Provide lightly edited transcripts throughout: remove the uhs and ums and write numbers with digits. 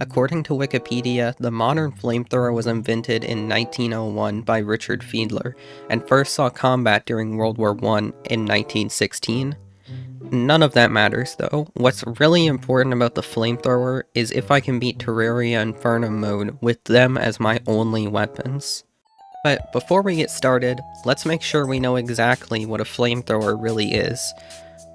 According to Wikipedia, the modern flamethrower was invented in 1901 by Richard Fiedler, and first saw combat during World War I in 1916. None of that matters though. What's really important about the flamethrower is if I can beat Terraria Infernum Mode with them as my only weapons. But before we get started, let's make sure we know exactly what a flamethrower really is.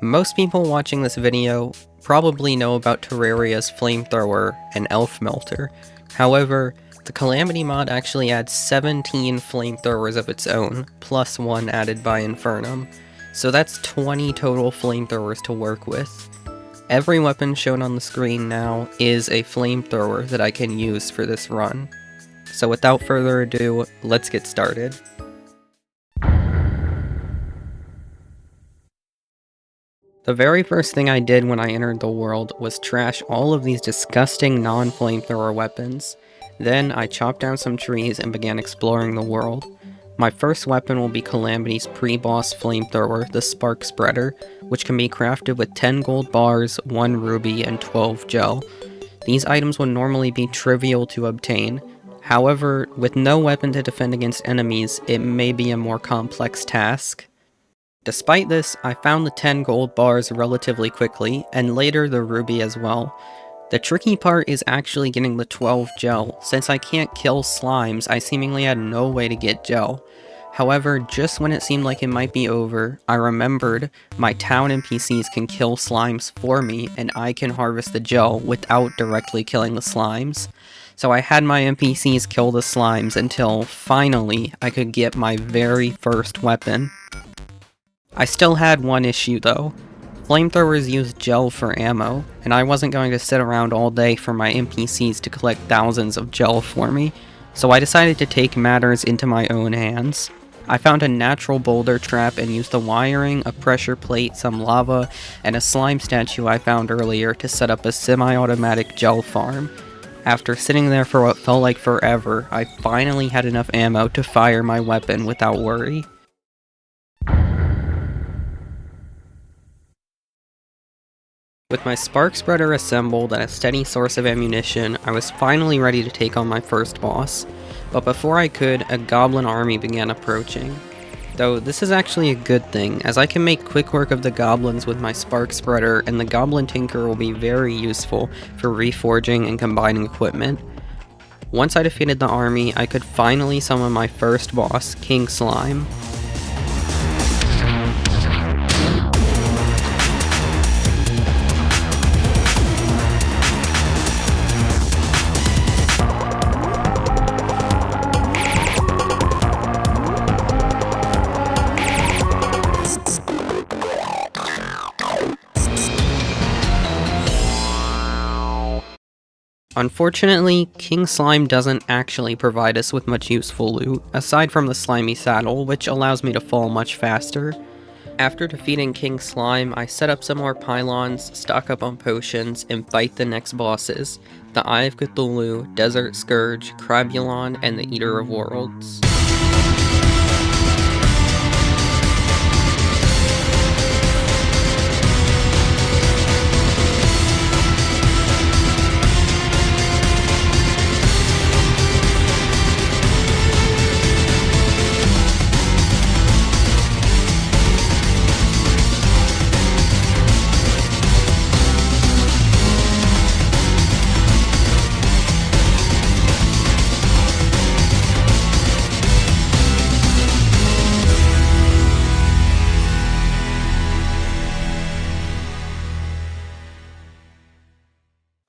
Most people watching this video probably know about Terraria's flamethrower and elf melter. However, the Calamity mod actually adds 17 flamethrowers of its own, plus one added by Infernum. So that's 20 total flamethrowers to work with. Every weapon shown on the screen now is a flamethrower that I can use for this run. So without further ado, let's get started. The very first thing I did when I entered the world was trash all of these disgusting non-flamethrower weapons. Then I chopped down some trees and began exploring the world. My first weapon will be Calamity's pre-boss flamethrower, the Spark Spreader, which can be crafted with 10 gold bars, 1 ruby, and 12 gel. These items would normally be trivial to obtain. However, with no weapon to defend against enemies, it may be a more complex task. Despite this, I found the 10 gold bars relatively quickly, and later the ruby as well. The tricky part is actually getting the 12 gel. Since I can't kill slimes, I seemingly had no way to get gel. However, just when it seemed like it might be over, I remembered my town NPCs can kill slimes for me, and I can harvest the gel without directly killing the slimes. So I had my NPCs kill the slimes until, finally, I could get my very first weapon. I still had one issue though. Flamethrowers use gel for ammo, and I wasn't going to sit around all day for my NPCs to collect thousands of gel for me, so I decided to take matters into my own hands. I found a natural boulder trap and used the wiring, a pressure plate, some lava, and a slime statue I found earlier to set up a semi-automatic gel farm. After sitting there for what felt like forever, I finally had enough ammo to fire my weapon without worry. With my Spark Spreader assembled and a steady source of ammunition, I was finally ready to take on my first boss. But before I could, a goblin army began approaching. Though this is actually a good thing, as I can make quick work of the goblins with my Spark Spreader, and the Goblin Tinker will be very useful for reforging and combining equipment. Once I defeated the army, I could finally summon my first boss, King Slime. Unfortunately, King Slime doesn't actually provide us with much useful loot, aside from the slimy saddle, which allows me to fall much faster. After defeating King Slime, I set up some more pylons, stock up on potions, and fight the next bosses, the Eye of Cthulhu, Desert Scourge, Crabulon, and the Eater of Worlds.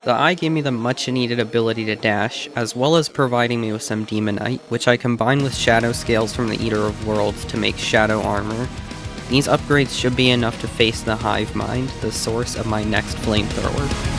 The eye gave me the much needed ability to dash, as well as providing me with some Demonite, which I combined with Shadow Scales from the Eater of Worlds to make Shadow Armor. These upgrades should be enough to face the Hive Mind, the source of my next flamethrower.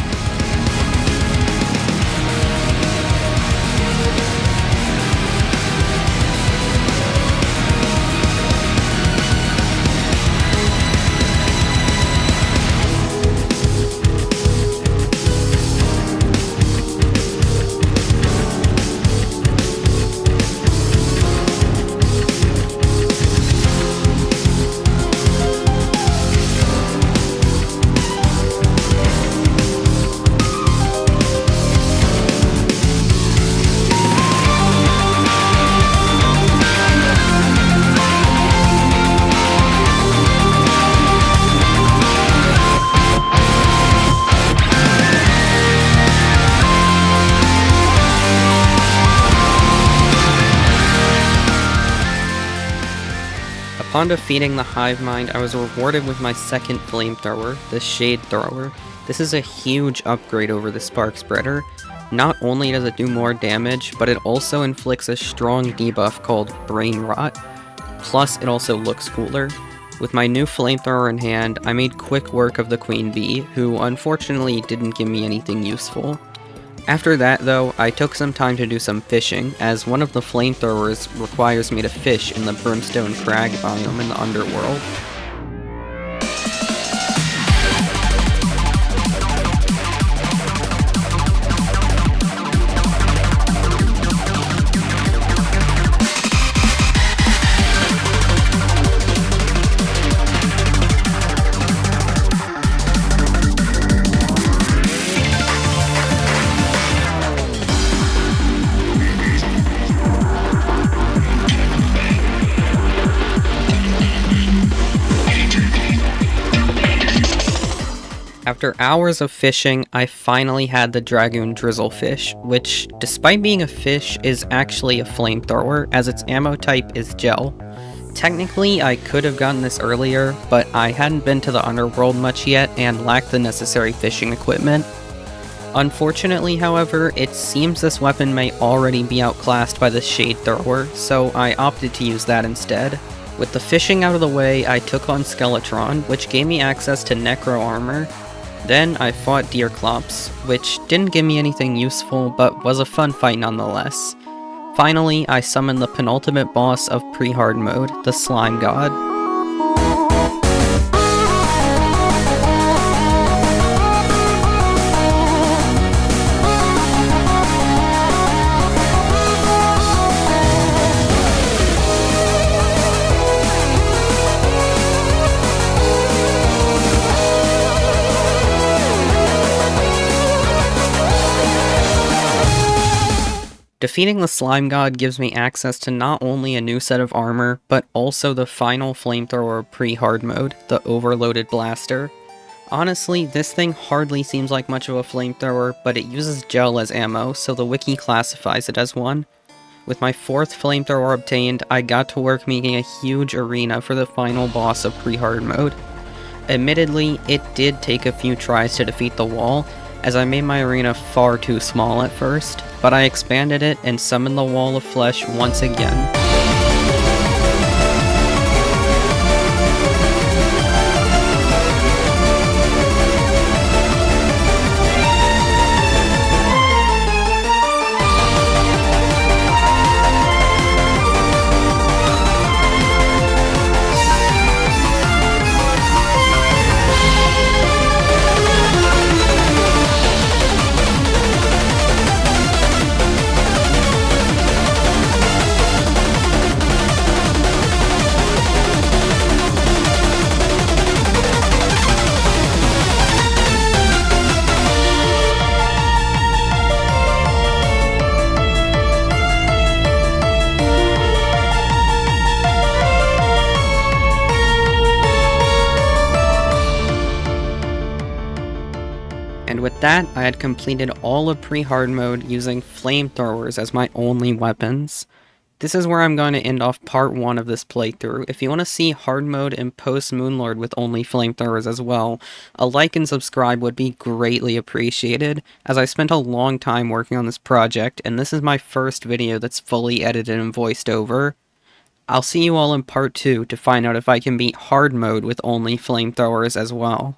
Upon defeating the Hive Mind, I was rewarded with my second Flamethrower, the Shade Thrower. This is a huge upgrade over the Spark Spreader. Not only does it do more damage, but it also inflicts a strong debuff called Brain Rot. Plus, it also looks cooler. With my new Flamethrower in hand, I made quick work of the Queen Bee, who unfortunately didn't give me anything useful. After that though, I took some time to do some fishing, as one of the Flamethrowers requires me to fish in the Brimstone Crag biome in the Underworld. After hours of fishing, I finally had the Dragoon Drizzlefish, which, despite being a fish, is actually a flamethrower, as its ammo type is gel. Technically, I could have gotten this earlier, but I hadn't been to the Underworld much yet and lacked the necessary fishing equipment. Unfortunately, however, it seems this weapon may already be outclassed by the Shade Thrower, so I opted to use that instead. With the fishing out of the way, I took on Skeletron, which gave me access to Necro Armor. Then I fought Deerclops, which didn't give me anything useful, but was a fun fight nonetheless. Finally, I summoned the penultimate boss of pre-hard mode, the Slime God. Defeating the Slime God gives me access to not only a new set of armor, but also the final Flamethrower pre-hard mode, the Overloaded Blaster. Honestly, this thing hardly seems like much of a flamethrower, but it uses gel as ammo, so the wiki classifies it as one. With my fourth Flamethrower obtained, I got to work making a huge arena for the final boss of pre-hard mode. Admittedly, it did take a few tries to defeat the wall, as I made my arena far too small at first, but I expanded it and summoned the Wall of Flesh once again. And with that, I had completed all of pre-hard mode using flamethrowers as my only weapons. This is where I'm going to end off part 1 of this playthrough. If you want to see hard mode and post-Moonlord with only flamethrowers as well, a like and subscribe would be greatly appreciated, as I spent a long time working on this project, and this is my first video that's fully edited and voiced over. I'll see you all in part 2 to find out if I can beat hard mode with only flamethrowers as well.